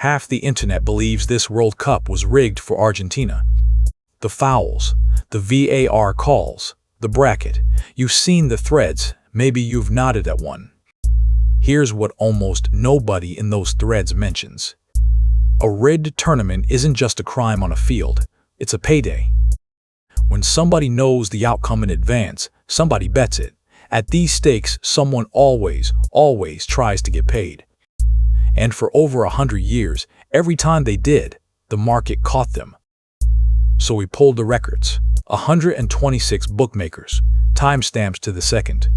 Half the internet believes this World Cup was rigged for Argentina. The fouls, the VAR calls, the bracket. You've seen the threads, maybe you've nodded at one. Here's what almost nobody in those threads mentions. A rigged tournament isn't just a crime on a field, it's a payday. When somebody knows the outcome in advance, somebody bets it. At these stakes, someone always tries to get paid. And for over 100 years, every time they did, the market caught them. So we pulled the records, 126 bookmakers, timestamps to the second.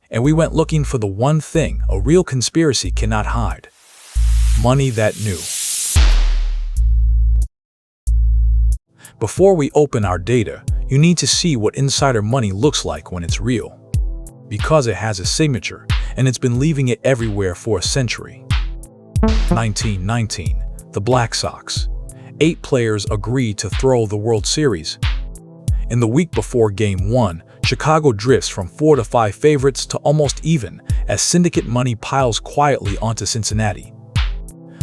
And we went looking for the one thing a real conspiracy cannot hide. Money that knew. Before we open our data, you need to see what insider money looks like when it's real. Because it has a signature, and it's been leaving it everywhere for a century. 1919, the Black Sox. 8 players agreed to throw the World Series. In the week before Game 1, Chicago drifts from 4 to 5 favorites to almost even as syndicate money piles quietly onto Cincinnati.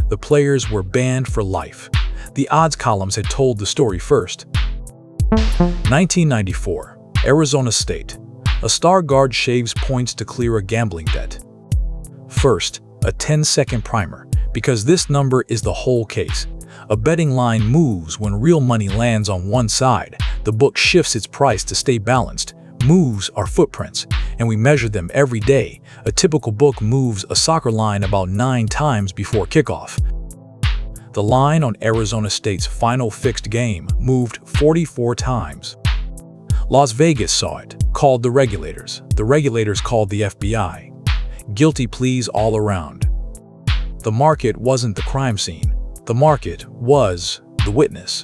The players were banned for life. The odds columns had told the story first. 1994, Arizona State. A star guard shaves points to clear a gambling debt. First, a 10-second primer, because this number is the whole case. A betting line moves when real money lands on one side. The book shifts its price to stay balanced. Moves are footprints, and we measure them every day. A typical book moves a soccer line about 9 times before kickoff. The line on Arizona State's final fixed game moved 44 times. Las Vegas saw it, called the regulators. The regulators called the FBI. Guilty pleas all around. The market wasn't the crime scene. The market was the witness.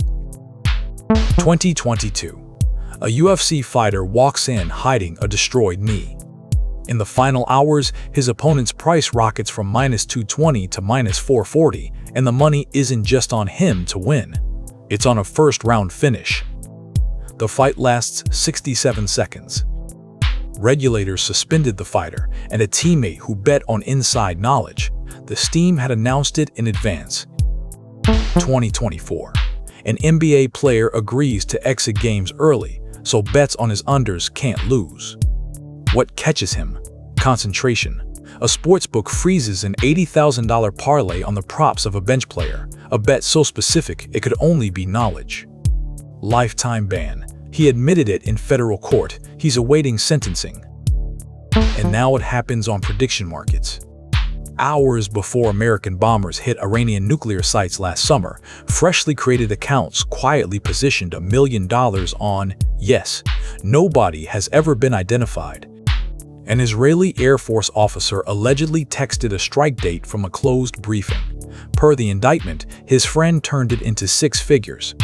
2022. A UFC fighter walks in hiding a destroyed knee. In the final hours, his opponent's price rockets from -220 to -440, and the money isn't just on him to win. It's on a first-round finish. The fight lasts 67 seconds. Regulators suspended the fighter and a teammate who bet on inside knowledge. The team had announced it in advance. 2024. An NBA player agrees to exit games early, so bets on his unders can't lose. What catches him? Concentration. A sportsbook freezes an $80,000 parlay on the props of a bench player, a bet so specific it could only be knowledge. Lifetime ban. He admitted it in federal court. He's awaiting sentencing. And now it happens on prediction markets. Hours before American bombers hit Iranian nuclear sites last summer, freshly created accounts quietly positioned $1 million on, yes, nobody has ever been identified. An Israeli Air Force officer allegedly texted a strike date from a closed briefing. Per the indictment, his friend turned it into 6 figures.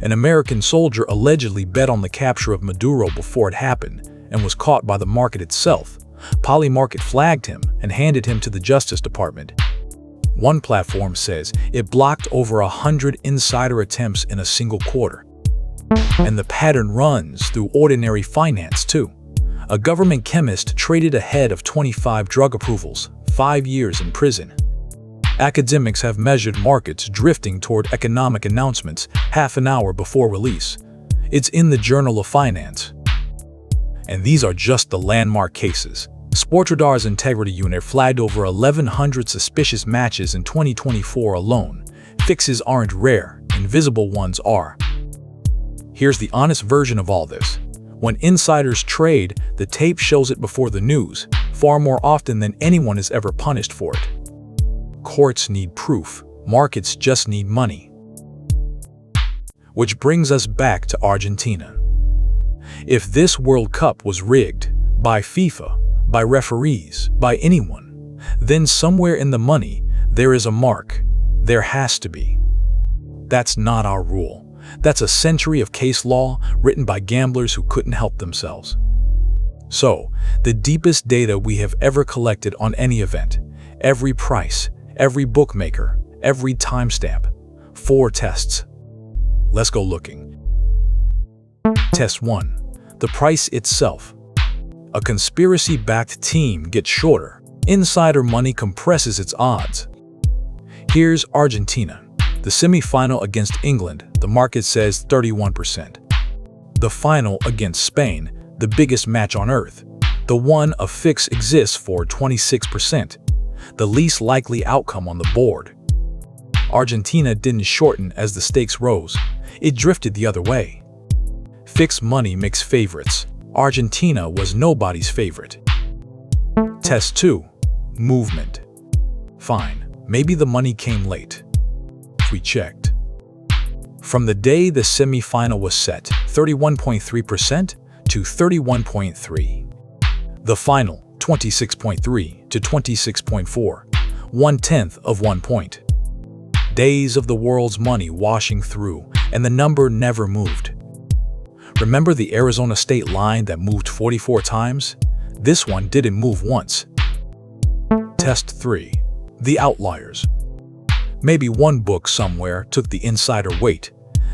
An American soldier allegedly bet on the capture of Maduro before it happened and was caught by the market itself. Polymarket flagged him and handed him to the Justice Department. One platform says it blocked over 100 insider attempts in a single quarter. And the pattern runs through ordinary finance too. A government chemist traded ahead of 25 drug approvals, 5 years in prison. Academics have measured markets drifting toward economic announcements half an hour before release. It's in the Journal of Finance. And these are just the landmark cases. Sportradar's Integrity Unit flagged over 1,100 suspicious matches in 2024 alone. Fixes aren't rare, invisible ones are. Here's the honest version of all this. When insiders trade, the tape shows it before the news, far more often than anyone is ever punished for it. Courts need proof, markets just need money. Which brings us back to Argentina. If this World Cup was rigged, by FIFA, by referees, by anyone, then somewhere in the money, there is a mark. There has to be. That's not our rule. That's a century of case law written by gamblers who couldn't help themselves. So, the deepest data we have ever collected on any event, every price, every bookmaker, every timestamp, 4 tests. Let's go looking. Test 1. The price itself. A conspiracy-backed team gets shorter. Insider money compresses its odds. Here's Argentina. The semi-final against England, the market says 31%. The final against Spain, the biggest match on earth, the one a fix exists for 26%, the least likely outcome on the board. Argentina didn't shorten as the stakes rose, it drifted the other way. Fixed money makes favorites. Argentina was nobody's favorite. Test 2. Movement. Fine, maybe the money came late. We checked. From the day the semi-final was set, 31.3% to 31.3%. The final, 26.3 to 26.4, 1/10 of 1 point. Days of the world's money washing through, and the number never moved. Remember the Arizona state line that moved 44 times? This one didn't move once. Test 3. The outliers. Maybe one book somewhere took the insider weight.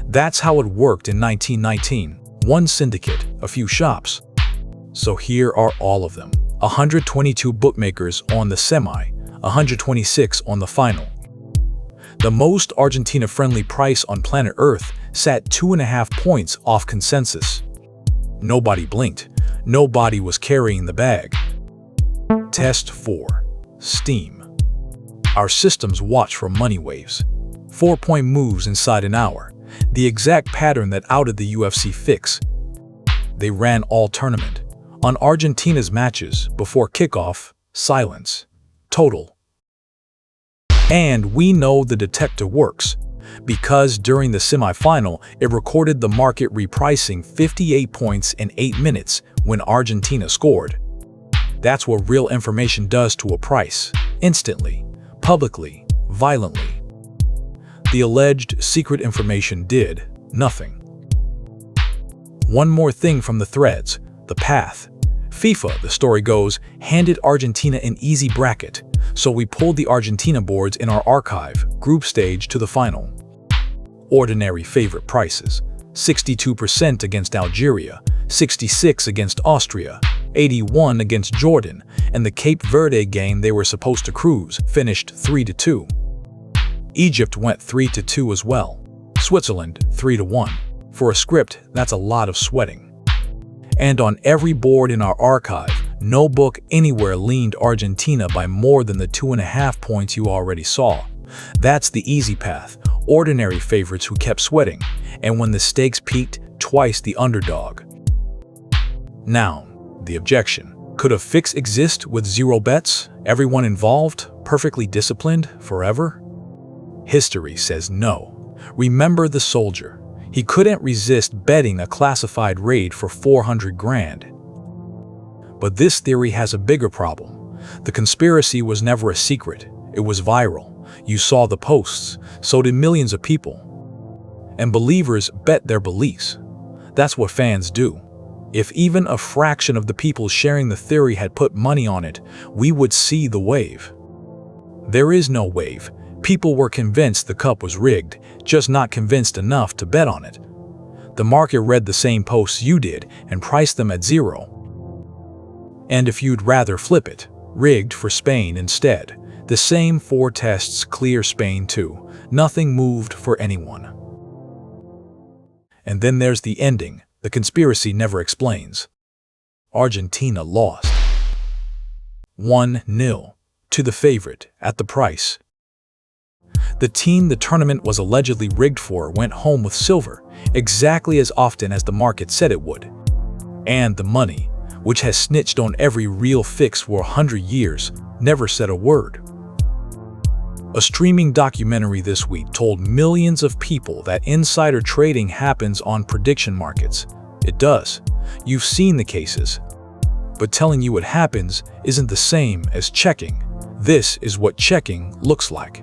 That's how it worked in 1919. One syndicate, a few shops. So here are all of them. 122 bookmakers on the semi, 126 on the final. The most Argentina-friendly price on planet Earth sat 2.5 points off consensus. Nobody blinked. Nobody was carrying the bag. Test 4. Steam. Our systems watch for money waves. 4-point moves inside an hour, the exact pattern that outed the UFC fix. They ran all tournament. On Argentina's matches, before kickoff, silence. Total. And we know the detector works, because during the semifinal, it recorded the market repricing 58 points in 8 minutes when Argentina scored. That's what real information does to a price, instantly. Publicly, violently. The alleged secret information did nothing. One more thing from the threads, the path. FIFA, the story goes, handed Argentina an easy bracket, so we pulled the Argentina boards in our archive, group stage to the final. Ordinary favorite prices, 62% against Algeria, 66 against Austria, 81 against Jordan, and the Cape Verde game they were supposed to cruise finished 3-2. Egypt went 3-2 as well. Switzerland 3-1. For a script, that's a lot of sweating. And on every board in our archive, no book anywhere leaned Argentina by more than the 2.5 points you already saw. That's the easy path, ordinary favorites who kept sweating, and when the stakes peaked, twice the underdog. Now, the objection. Could a fix exist with 0 bets, everyone involved, perfectly disciplined, forever? History says no. Remember the soldier. He couldn't resist betting a classified raid for 400 grand. But this theory has a bigger problem. The conspiracy was never a secret. It was viral. You saw the posts, so did millions of people. And believers bet their beliefs. That's what fans do. If even a fraction of the people sharing the theory had put money on it, we would see the wave. There is no wave. People were convinced the cup was rigged, just not convinced enough to bet on it. The market read the same posts you did and priced them at 0. And if you'd rather flip it, rigged for Spain instead. The same 4 tests clear Spain too. Nothing moved for anyone. And then there's the ending. The conspiracy never explains. Argentina lost 1-0 to the favorite at the price. The team the tournament was allegedly rigged for went home with silver, exactly as often as the market said it would. And the money, which has snitched on every real fix for 100 years, never said a word. A streaming documentary this week told millions of people that insider trading happens on prediction markets. It does. You've seen the cases. But telling you it happens isn't the same as checking. This is what checking looks like.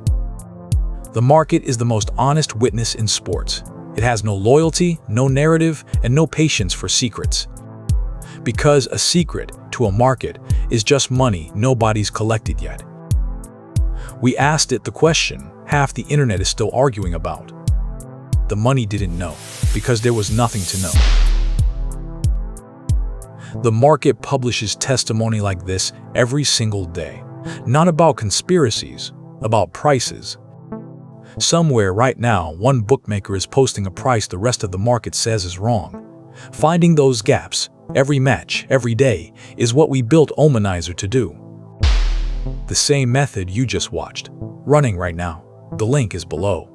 The market is the most honest witness in sports. It has no loyalty, no narrative, and no patience for secrets. Because a secret to a market is just money nobody's collected yet. We asked it the question half the internet is still arguing about. The money didn't know, because there was nothing to know. The market publishes testimony like this every single day. Not about conspiracies, about prices. Somewhere right now, one bookmaker is posting a price the rest of the market says is wrong. Finding those gaps, every match, every day, is what we built Omanizer to do. The same method you just watched, running right now. The link is below.